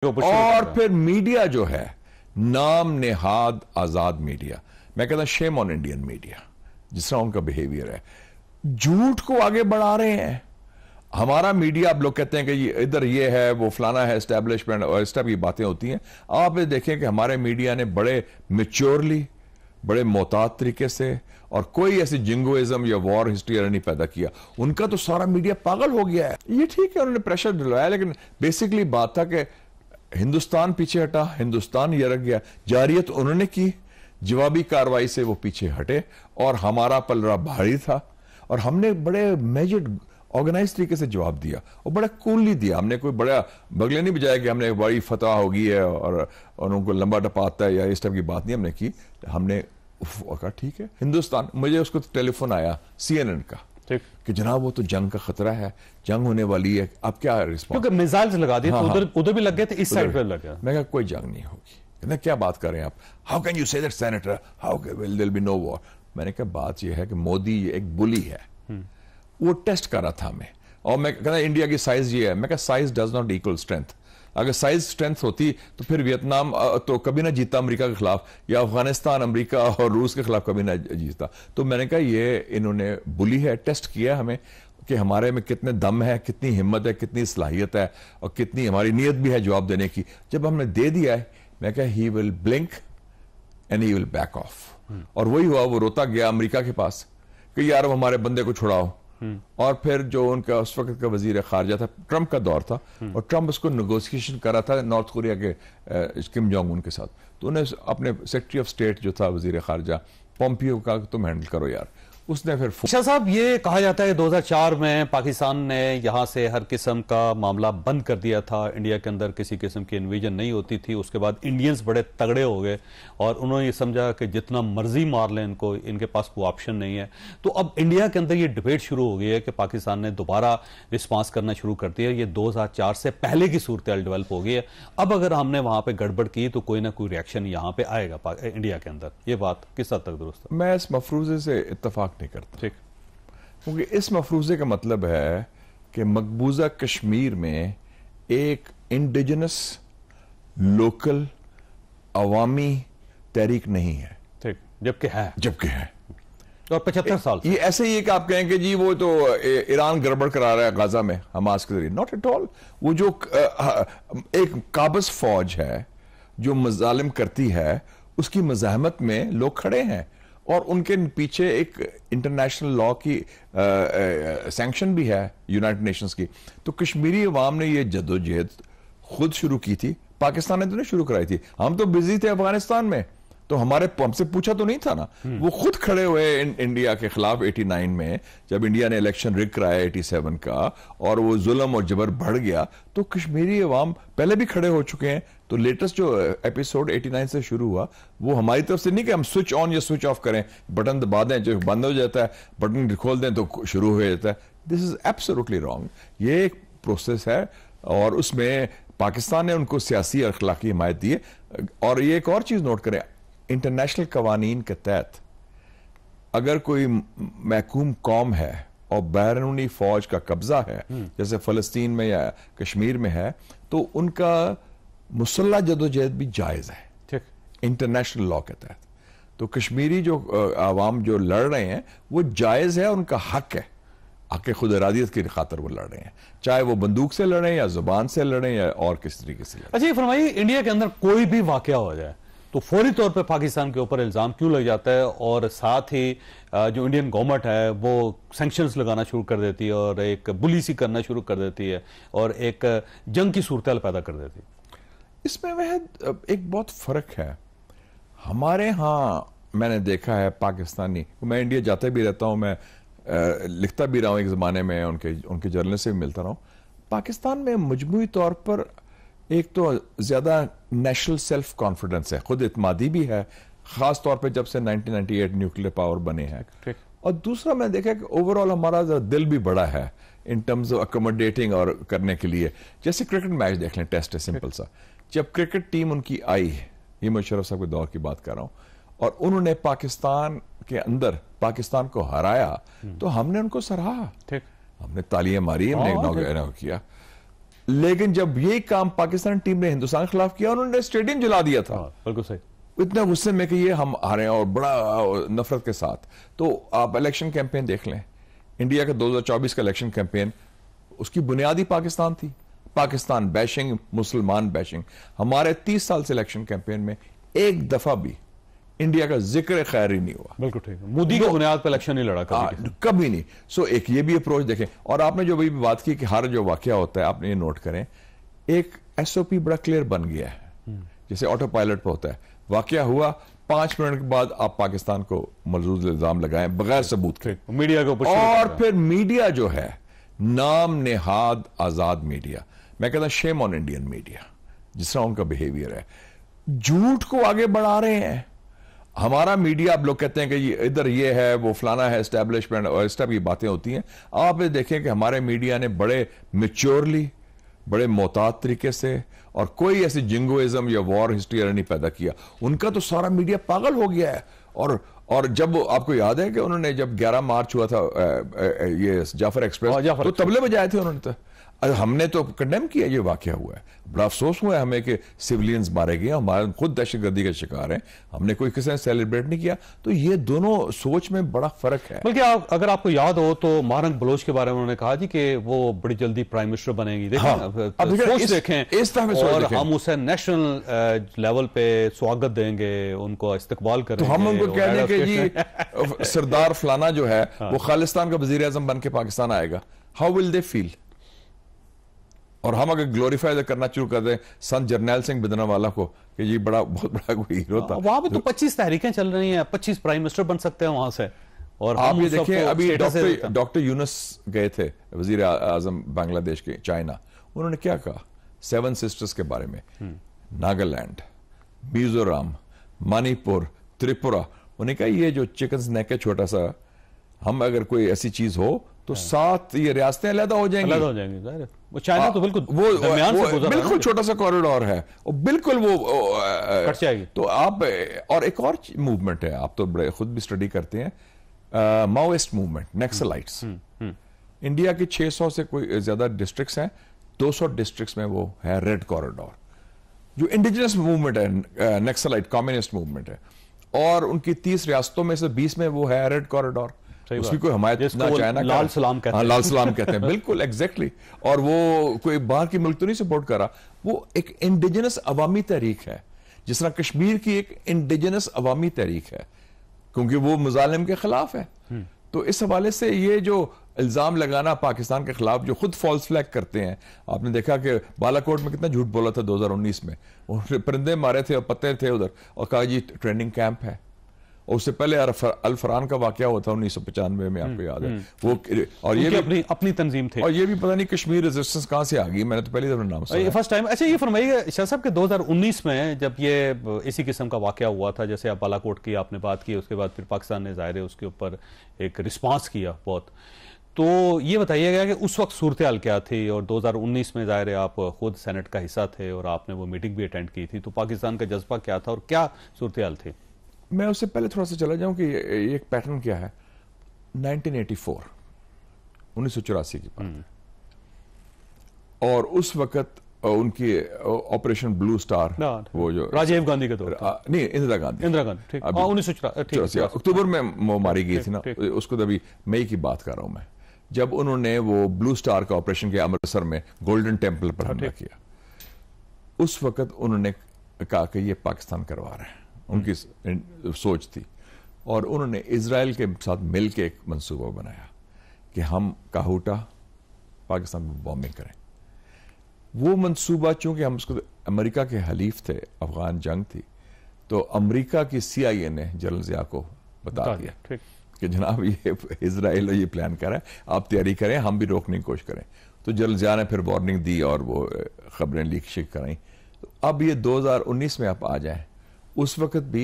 اور پھر میڈیا جو ہے نام نہاد آزاد میڈیا، میں کہتا ہوں شیم آن انڈین میڈیا، جس طرح ان کا بیہیویئر ہے، جھوٹ کو آگے بڑھا رہے ہیں۔ ہمارا میڈیا، اب لوگ کہتے ہیں کہ ادھر یہ ہے وہ فلانا ہے اسٹیبلشمنٹ اور اس طرح کی باتیں ہوتی ہیں۔ آپ دیکھیں کہ ہمارے میڈیا نے بڑے میچورلی، بڑے محتاط طریقے سے، اور کوئی ایسی جنگوازم یا وار ہسٹری نہیں پیدا کیا۔ ان کا تو سارا میڈیا پاگل ہو گیا ہے۔ یہ ٹھیک ہے انہوں نے پریشر دلوایا، لیکن بیسکلی بات تھا کہ ہندوستان پیچھے ہٹا، ہندوستان یہ رکھ گیا، جاریت انہوں نے کی، جوابی کاروائی سے وہ پیچھے ہٹے، اور ہمارا پلڑا بھاری تھا، اور ہم نے بڑے میجر آرگنائز طریقے سے جواب دیا، اور بڑا کوللی دیا۔ ہم نے کوئی بڑا بگلے نہیں بجایا کہ ہم نے بڑی فتح ہوگی ہے اور ان کو لمبا ٹپا آتا ہے یا اس ٹائپ کی بات نہیں ہم نے کی۔ ہم نے کہا ٹھیک ہے ہندوستان، مجھے اس کو ٹیلی فون آیا CNN کا کہ جناب وہ تو جنگ کا خطرہ ہے، جنگ ہونے والی ہے، اب کیا رسپانس؟ کیونکہ میزائلز لگا دیے تو ادھر بھی لگ گئے تھے، اس سائڈ پہ لگ گیا۔ میں کہا کوئی جنگ نہیں ہوگی۔ کہتے کیا بات کر رہے ہیں آپ؟ How can you say that senator, how will there be no war? میں نے کہا بات یہ ہے کہ مودی ایک بلی ہے، وہ ٹیسٹ کر رہا تھا ہمیں، اور میں کہتا انڈیا کی سائز یہ ہے۔ میں کہا size does not equal strength. اگر سائز اسٹرینتھ ہوتی تو پھر ویتنام تو کبھی نہ جیتا امریکہ کے خلاف، یا افغانستان امریکہ اور روس کے خلاف کبھی نہ جیتا۔ تو میں نے کہا یہ انہوں نے بلی ہے، ٹیسٹ کیا ہمیں کہ ہمارے میں کتنے دم ہے، کتنی ہمت ہے، کتنی صلاحیت ہے، اور کتنی ہماری نیت بھی ہے جواب دینے کی۔ جب ہم نے دے دیا ہے، میں کہا he will blink and he will back off. اور وہی ہوا، وہ روتا گیا امریکہ کے پاس کہ یار وہ ہمارے بندے کو چھڑاؤ۔ اور پھر جو ان کا اس وقت کا وزیر خارجہ تھا، ٹرمپ کا دور تھا، اور ٹرمپ اس کو نیگوسیشن کر رہا تھا نارتھ کوریا کے کم جونگ ان کے ساتھ، تو انہیں اپنے سیکرٹری آف اسٹیٹ جو تھا وزیر خارجہ پومپیو کا تم ہینڈل کرو یار، اس نے پھر شاہ صاحب یہ کہا جاتا ہے 2004 میں پاکستان نے یہاں سے ہر قسم کا معاملہ بند کر دیا تھا، انڈیا کے اندر کسی قسم کی انویژن نہیں ہوتی تھی۔ اس کے بعد انڈینز بڑے تگڑے ہو گئے اور انہوں نے یہ سمجھا کہ جتنا مرضی مار لیں ان کو، ان کے پاس کوئی آپشن نہیں ہے۔ تو اب انڈیا کے اندر یہ ڈیبیٹ شروع ہو گئی ہے کہ پاکستان نے دوبارہ رسپانس کرنا شروع کر دیا۔ یہ 2004 سے پہلے کی صورتحال ڈیولپ ہو گئی ہے۔ اب اگر ہم نے وہاں پہ گڑبڑ کی تو کوئی نہ کوئی ریاکشن یہاں پہ آئے گا انڈیا کے اندر۔ یہ بات کس حد تک درست ہے؟ میں اس مفروضے سے اتفاق نہیں کرتا، ٹھیک، کیونکہ اس مفروضے کا مطلب ہے کہ مقبوضہ کشمیر میں ایک انڈیجنس لوکل عوامی تحریک نہیں ہے، ٹھیک، جبکہ ہے اور 75 سال یہ ایسے ہی ہے کہ آپ کہیں کہ جی وہ تو ایران گڑبڑ کرا رہا ہے غزہ میں حماس کے ذریعے، ناٹ ایٹ آل۔ وہ جو ایک قابض فوج ہے جو مظالم کرتی ہے، اس کی مزاحمت میں لوگ کھڑے ہیں، اور ان کے پیچھے ایک انٹرنیشنل لا کی سینکشن بھی ہے یونائٹڈ نیشنز کی۔ تو کشمیری عوام نے یہ جدوجہد خود شروع کی تھی، پاکستان نے تو نہیں شروع کرائی تھی۔ ہم تو بزی تھے افغانستان میں، تو ہم سے پوچھا تو نہیں تھا نا۔ وہ خود کھڑے ہوئے انڈیا کے خلاف 89 میں، جب انڈیا نے الیکشن رگ کرایا 87 کا، اور وہ ظلم اور جبر بڑھ گیا، تو کشمیری عوام پہلے بھی کھڑے ہو چکے ہیں۔ تو لیٹسٹ جو ایپیسوڈ 89 سے شروع ہوا، وہ ہماری طرف سے نہیں کہ ہم سوئچ آن یا سوئچ آف کریں، بٹن دبا دیں جو بند ہو جاتا ہے، بٹن کھول دیں تو شروع ہو جاتا ہے۔ دس از ایبسولوٹلی رانگ۔ یہ ایک پروسیس ہے، اور اس میں پاکستان نے ان کو سیاسی اور اخلاقی حمایت دی ہے۔ اور یہ ایک اور چیز نوٹ کریں، انٹرنیشنل قوانین کے تحت اگر کوئی محکوم قوم ہے اور بیرونی فوج کا قبضہ ہے، جیسے فلسطین میں یا کشمیر میں ہے، تو ان کا مسلح جدوجہد بھی جائز ہے انٹرنیشنل لا کے تحت۔ تو کشمیری جو عوام جو لڑ رہے ہیں وہ جائز ہے، ان کا حق ہے، حق خود ارادیت کی خاطر وہ لڑ رہے ہیں، چاہے وہ بندوق سے لڑیں یا زبان سے لڑیں یا اور کس طریقے سے لڑیں۔ اچھا یہ فرمائیے، انڈیا کے اندر کوئی بھی واقعہ ہو جائے تو فوری طور پہ پاکستان کے اوپر الزام کیوں لگ جاتا ہے، اور ساتھ ہی جو انڈین گورنمنٹ ہے وہ سینکشنز لگانا شروع کر دیتی ہے اور ایک بلیسی کرنا شروع کر دیتی ہے اور ایک جنگ کی صورتحال پیدا کر دیتی ہے؟ اس میں ایک بہت فرق ہے۔ ہمارے ہاں میں نے دیکھا ہے پاکستانی، میں انڈیا جاتا بھی رہتا ہوں، میں لکھتا بھی رہا ہوں، ایک زمانے میں ان کے جرنل سے بھی ملتا رہا ہوں۔ پاکستان میں مجموعی طور پر ایک تو زیادہ نیشنل سیلف کانفیڈنس ہے، خود اعتمادی بھی ہے، خاص طور پہ جب سے 1998 نیوکلیر پاور بنے ہیں۔ اور دوسرا میں نے دیکھا کہ اوورآل ہمارا دل بھی بڑا ہے ان ٹرمز آف اکوموڈیٹنگ اور کرنے کے لیے۔ جیسے کرکٹ میچ دیکھ لیں، ٹیسٹ ہے سمپل سا، جب کرکٹ ٹیم ان کی آئی، یہ مشرف صاحب کے دور کی بات کر رہا ہوں، اور انہوں نے پاکستان کے اندر پاکستان کو ہرایا، تو ہم نے ان کو سراہا، ہم نے تالیاں ماری، ہم نے کیا۔ لیکن جب یہ کام پاکستان ٹیم نے ہندوستان کے خلاف کیا انہوں نے اسٹیڈیم جلا دیا تھا بالکل صحیح, اتنا غصے میں کہ یہ ہم ہارے اور بڑا نفرت کے ساتھ. تو آپ الیکشن کیمپین دیکھ لیں, انڈیا کا 2024 کا الیکشن کیمپین اس کی بنیادی پاکستان تھی, پاکستان بیشنگ, مسلمان بیشنگ. ہمارے 30 سال سے الیکشن کیمپین میں ایک دفعہ بھی انڈیا کا ذکر خیر ہی نہیں ہوا. بالکل ٹھیک, مودی کی بنیاد پہ الیکشن نہیں لڑا کبھی نہیں. سو ایک یہ بھی اپروچ دیکھیں. اور آپ نے جو بھی بات کی کہ ہر جو واقعہ ہوتا ہے آپ نے یہ نوٹ کریں, ایک ایس او پی بڑا کلیئر بن گیا ہے, جیسے آٹو پائلٹ پہ ہوتا ہے. واقعہ ہوا 5 منٹ کے بعد آپ پاکستان کو ملزوم الزام لگائیں بغیر ثبوت کے, میڈیا کو, اور پھر میڈیا جو ہے نام نہاد آزاد میڈیا, میں کہتا ہوں شیم آن انڈین میڈیا, جس طرح ان کا بیہیویئر ہے, جھوٹ کو آگے بڑھا رہے ہیں. ہمارا میڈیا اب لوگ کہتے ہیں کہ ادھر یہ ہے وہ فلانا ہے اسٹیبلشمنٹ اور اس طرح کی باتیں ہوتی ہیں. آپ یہ دیکھیں کہ ہمارے میڈیا نے بڑے میچورلی, بڑے محتاط طریقے سے, اور کوئی ایسی جنگوازم یا وار ہسٹری نہیں پیدا کیا. ان کا تو سارا میڈیا پاگل ہو گیا ہے. اور جب آپ کو یاد ہے کہ انہوں نے جب 11 مارچ ہوا تھا یہ جعفر ایکسپریس تو تبلے بجائے تھے انہوں نے. ہم نے تو کنڈیم کیا یہ واقعہ ہوا ہے, بڑا افسوس ہوا ہے ہمیں کہ سیولینز مارے گئے, ہمارے خود دہشت گردی کا شکار ہیں, ہم نے کوئی کسی نے سیلیبریٹ نہیں کیا. تو یہ دونوں سوچ میں بڑا فرق ہے. بلکہ اگر آپ کو یاد ہو تو مہرنگ بلوچ کے بارے میں انہوں نے کہا جی کہ وہ بڑی جلدی پرائم منسٹر بنے گی. دیکھیں اور ہم اسے نیشنل لیول پہ سواگت دیں گے, ان کو استقبال کریں گے. تو ہم ان کو کہہ دیں کہ جی سردار فلانا جو ہے وہ خالصتان کا وزیر اعظم بن کے پاکستان آئے گا, ہاؤ ول دے فیل؟ اور ہم اگر گلوریفائی کرنا شروع کر دیں سنت جرنیل سنگھ بدنوالا کو کہ یہ بہت بڑا کوئی ہیرو تھا. وہاں پہ تو 25 تحریکیں چل رہی ہیں, 25 پرائم منسٹر بن سکتے ہیں وہاں سے. اور آپ یہ دیکھیں ابھی ڈاکٹر یونس گئے تھے وزیر اعظم بنگلہ دیش کے چائنا, انہوں نے کیا کہا 7 سسٹرز کے بارے میں, ناگالینڈ, میزورام, منی پور, تریپورا. انہوں نے کہا یہ جو چکنز نیک ہے چھوٹا سا, ہم اگر کوئی ایسی چیز ہو تو 7 یہ ریاستیں علیحدہ ہو جائیں گی. وہ چائنا تو بالکل درمیان سے گزر رہا ہے, بالکل چھوٹا سا کوریڈور ہے, اور بالکل وہ کٹ جائے گی. تو آپ, اور ایک اور موومنٹ ہے, آپ تو بڑے خود بھی اسٹڈی کرتے ہیں, ماؤسٹ موومنٹ, نیکسلائٹس. انڈیا کی 600 سے کوئی زیادہ ڈسٹرکٹس ہیں, 200 ڈسٹرکٹس میں وہ ہے ریڈ کوریڈور, جو انڈیجنس موومنٹ ہے, نیکسلائٹ کمیونسٹ موومنٹ ہے, اور ان کی 30 ریاستوں میں سے 20 میں وہ ہے ریڈ کوریڈور. اس کی کوئی حمایت نہ چاہنا, لال سلام کہتے ہیں. لال سلام کہتے ہیں, بالکل ایگزیکٹلی. اور وہ کوئی باہر کی ملک تو نہیں سپورٹ کر رہا, وہ ایک انڈیجنس عوامی تحریک ہے, جس طرح کشمیر کی ایک انڈیجنس عوامی تحریک ہے, کیونکہ وہ مظالم کے خلاف ہے. تو اس حوالے سے یہ جو الزام لگانا پاکستان کے خلاف, جو خود فالس فلیگ کرتے ہیں, آپ نے دیکھا کہ بالا کوٹ میں کتنا جھوٹ بولا تھا 2019 میں, پرندے مارے تھے اور پتے تھے ادھر, اور کہا جی ٹریننگ کیمپ ہے. اور اس سے پہلے الفران کا واقعہ ہوا تھا 1995 میں, آپ کو یاد ہے وہ, اور یہ بھی اپنی تنظیم تھی, اور یہ بھی پتہ نہیں کشمیر ریزسٹنس کہاں سے آ گئی, میں نے تو پہلی دفعہ نام سنا فرسٹ ٹائم. اچھا یہ فرمائیے شاہ صاحب کہ 2019 میں جب یہ اسی قسم کا واقعہ ہوا تھا, جیسے آپ بالا کوٹ کی آپ نے بات کی, اس کے بعد پھر پاکستان نے ظاہر ہے اس کے اوپر ایک رسپانس کیا بہت, تو یہ بتائیے گا کہ اس وقت صورتحال کیا تھی, اور 2019 میں ظاہر ہے آپ خود سینٹ کا حصہ تھے اور آپ نے وہ میٹنگ بھی اٹینڈ کی تھی, تو پاکستان کا جذبہ کیا تھا اور کیا صورتحال تھی؟ میں اس سے پہلے تھوڑا سا چلا جاؤں کہ یہ ایک پیٹرن کیا ہے. 1984 1984 کی بات, اور اس وقت ان کی آپریشن بلو سٹار, وہ جو راجیو گاندھی کا دور, نہیں اندرا گاندھی, 1984 اکتوبر میں وہ ماری گئی تھی نا, اس کو ابھی مئی کی بات کر رہا ہوں میں, جب انہوں نے وہ بلو سٹار کا آپریشن کیا امرتسر میں گولڈن ٹیمپل پر حملہ کیا. اس وقت انہوں نے کہا کہ یہ پاکستان کروا رہے ہیں, ان کی سوچ تھی, اور انہوں نے اسرائیل کے ساتھ مل کے ایک منصوبہ بنایا کہ ہم کاہوٹا پاکستان میں بومبنگ کریں. وہ منصوبہ چونکہ ہم اس کو امریکہ کے حلیف تھے, افغان جنگ تھی, تو امریکہ کی CIA نے جنرل ضیاء کو بتا دیا کہ جناب یہ اسرائیل یہ پلان کر رہا ہے, آپ تیاری کریں, ہم بھی روکنے کی کوشش کریں. تو جنرل ضیاء نے پھر وارننگ دی اور وہ خبریں لیک شیک کرائیں. اب یہ 2019 میں آپ آ جائیں, اس وقت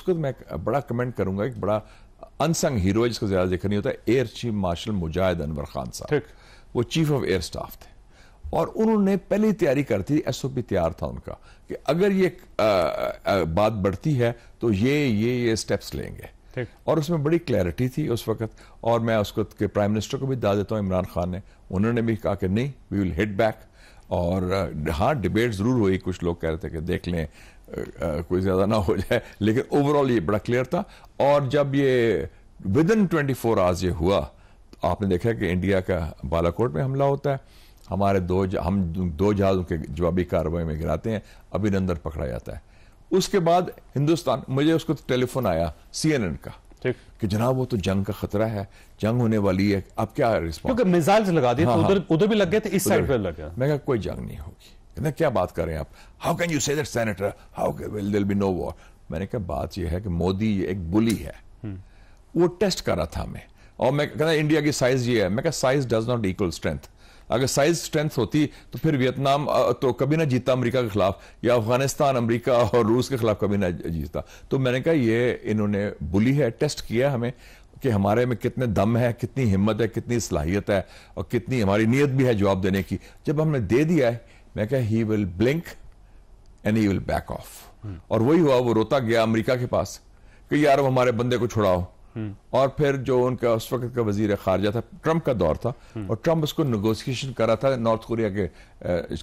میں بڑا کمنٹ کروں گا, ایک بڑا انسنگ ہیرو جس کا زیادہ ذکر نہیں ہوتا, ایئر چیف مارشل مجاہد انور خان صاحب, وہ چیف آف ایئر سٹاف تھے, اور انہوں نے پہلے تیاری کرتی, SOP تیار تھا ان کا کہ اگر یہ بات بڑھتی ہے تو یہ سٹیپس لیں گے, اور اس میں بڑی کلیئرٹی تھی اس وقت. اور میں اس وقت کے پرائم منسٹر کو بھی داد دیتا ہوں, عمران خان نے, انہوں نے بھی کہا کہ نہیں, وی ول ہٹ بیک. اور ہاں ڈیبیٹ ضرور ہوئی, کچھ لوگ کہہ رہے تھے کہ دیکھ لیں کوئی زیادہ نہ ہو جائے, لیکن اوور آل یہ بڑا کلیئر تھا. اور جب یہ ود ان 24 آورز یہ ہوا تو آپ نے دیکھا کہ انڈیا کا بالاکوٹ میں حملہ ہوتا ہے, ہمارے ہم دو جہازوں کے جوابی کارروائی میں گراتے ہیں, ابھینندن پکڑا جاتا ہے. اس کے بعد ہندوستان, مجھے اس کو ٹیلی فون آیا CNN کا کہ جناب وہ تو جنگ کا خطرہ ہے, جنگ ہونے والی ہے, اب کیا رسپانس, کیونکہ میزائلز لگا دی تو ادھر بھی لگ گئے تھے, اس سائڈ پہ لگ گیا. میں کہا کوئی جنگ نہیں ہوگی. کہتے کیا بات کر رہے ہیں آپ, how can you say that senator, how will there be no war. میں نے کہا بات یہ ہے کہ مودی ایک بلی ہے, وہ ٹیسٹ کر رہا تھا ہمیں, اور میں کہتا انڈیا کی سائز یہ ہے. میں کہا size does not equal strength. اگر سائز اسٹرینتھ ہوتی تو پھر ویتنام تو کبھی نہ جیتا امریکہ کے خلاف, یا افغانستان امریکہ اور روس کے خلاف کبھی نہ جیتا. تو میں نے کہا یہ انہوں نے بلی ہے, ٹیسٹ کیا ہمیں کہ ہمارے میں کتنے دم ہے, کتنی ہمت ہے, کتنی صلاحیت ہے, اور کتنی ہماری نیت بھی ہے جواب دینے کی. جب ہم نے دے دیا ہے, میں کہا he will blink and he will back off. اور وہی ہوا, وہ روتا گیا امریکہ کے پاس کہ یار وہ ہمارے بندے کو چھڑاؤ. اور پھر جو ان کا اس وقت کا وزیر خارجہ تھا, ٹرمپ کا دور تھا, اور ٹرمپ اس کو نیگوسیشن کر رہا تھا نارتھ کوریا کے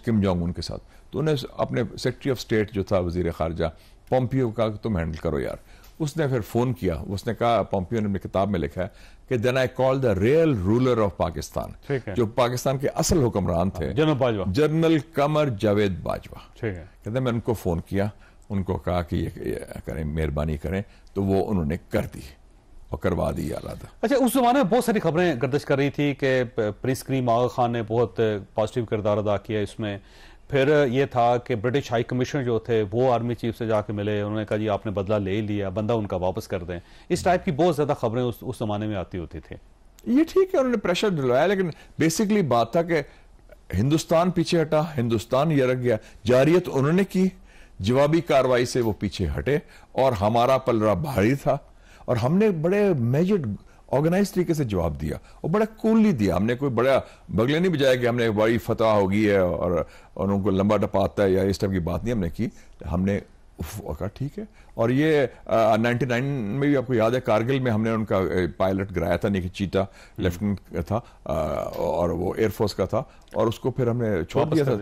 کم جونگ ان کے ساتھ. تو انہیں اپنے سیکرٹری آف اسٹیٹ جو تھا وزیر خارجہ پومپیو کا, تم ہینڈل کرو یار. اس نے پھر فون کیا, اس نے کہا, پومپیو نے اپنی کتاب میں لکھا ہے کہ then I call the real ruler of Pakistan, جو پاکستان کے اصل حکمران تھے, جنرل قمر جاوید باجوہ. کہتے میں ان کو فون کیا, ان کو کہا کہ یہ کریں, مہربانی کریں, تو وہ انہوں نے کر دی اور کروا دی ارادہ. اچھا, اس زمانے میں بہت ساری خبریں گردش کر رہی تھی کہ پرنس کریم آغا خان نے بہت پازیٹیو کردار ادا کیا اس میں. پھر یہ تھا کہ برٹش ہائی کمشنر جو تھے وہ آرمی چیف سے جا کے ملے, انہوں نے کہا جی آپ نے بدلہ لے لیا, بندہ ان کا واپس کر دیں. اس ٹائپ کی بہت زیادہ خبریں اس زمانے میں آتی ہوتی تھی. یہ ٹھیک ہے انہوں نے پریشر دلوایا, لیکن بیسکلی بات تھا کہ ہندوستان پیچھے ہٹا, ہندوستان یہ رکھ گیا. جاریت انہوں نے کی, جوابی کاروائی سے وہ پیچھے ہٹے, اور ہمارا پلڑا بھاری تھا, اور ہم نے بڑے میجر آرگنائز طریقے سے جواب دیا, اور بڑا کوللی دیا. ہم نے کوئی بڑا بگلے نہیں بجایا کہ ہم نے بڑی فتح ہوگی ہے اور ان کو لمبا ٹپا آتا ہے, یا اس ٹائپ کی بات نہیں ہم نے کی. ہم نے کہا ٹھیک ہے. اور یہ 99 میں بھی آپ کو یاد ہے کارگل میں ہم نے ان کا پائلٹ گرایا تھا, نہیں کہ چیتا لیفٹنٹ تھا, اور وہ ایئر فورس کا تھا, اور اس کو پھر ہم نے چھوڑ دیا تھا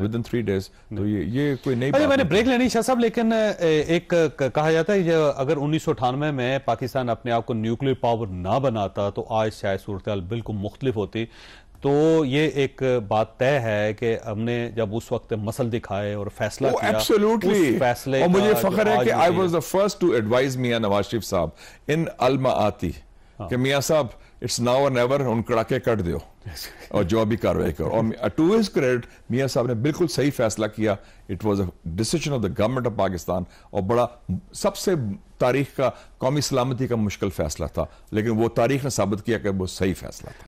ود ان 3 days. تو یہ کوئی نئی بات. میں نے بریک لینی شاہ صاحب, لیکن ایک کہا جاتا ہے اگر 1998 میں پاکستان اپنے آپ کو نیوکلیر پاور نہ بناتا تو آج شاید صورتحال بالکل مختلف ہوتی. تو یہ ایک بات طے ہے کہ ہم نے جب اس وقت مسل دکھائے اور فیصلہ کیا, اس فیصلے اور مجھے فخر ہے کہ I was the first to advise Mian Nawaz Sharif صاحب in المآتی کہ میاں صاحب it's now or never, ان کڑاکے کٹ دیو اور جو بھی کاروائی کرو. اور to his credit میاں صاحب نے بالکل صحیح فیصلہ کیا. It was a decision of the government of Pakistan, اور بڑا سب سے تاریخ کا قومی سلامتی کا مشکل فیصلہ تھا, لیکن وہ تاریخ نے ثابت کیا کہ وہ صحیح فیصلہ تھا.